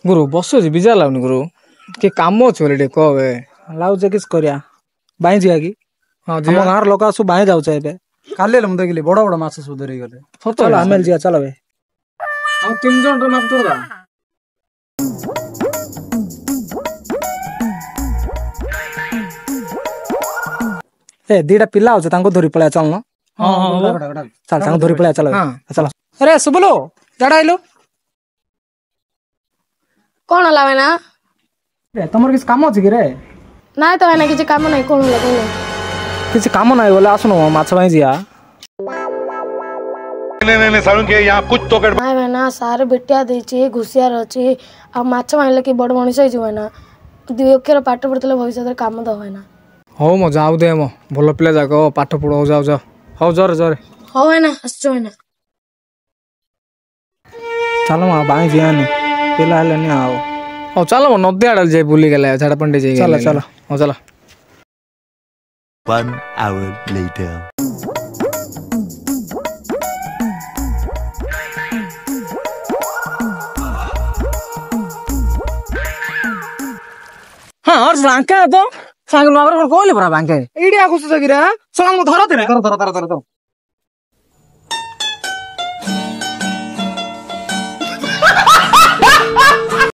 गुरु बस बिजार लाଗୁନି गुरु के काम अच्छे बोले कह लाउचे किस करिया बाई जिया कि हाँ हम गाँव लोक सब बाई जाऊचे एबे काले हम देखिली बड़ बड़ माछ सब धरि गले चलो आमेल जिया चलो बे हम 3 जन रो माछ धरबा ए दीटा पिला होचे तांको धरि पळा चल न हां हां चल तांको धरि पळा चलो चलो अरे सुबलो जाडा आइलो कौन होला वेना रे तमर किस काम अछि कि रे नाय तो वेना किछि काम नै कोन होला कोन किछि काम नै बोले आसनो माछ बाई जिया नहीं सारुण के यहाँ कुछ तो कर नाय वेना सारे बेटिया देछि घुसियार अछि आ माछ माइले कि बड़ मनिष होई जवेना दुई अक्षर पाठ पढतले भविष्य काम द होयना हो म जाऊ दे म भलो पिला जाक पाठ पढो जाऊ जा हो जरे जरे हो वेना असचो वेना चलो मा बाई जिया नि पिला हले नि आओ हो चलो नदी आडल जाय बुली गेले झाड़ा पंडे जाय चलो चलो हो चलो 1 hour later हां और सांके तो सांगे मागर कोन कोले परा बांके इडिया कुछ जगिरा संग धरते रे धर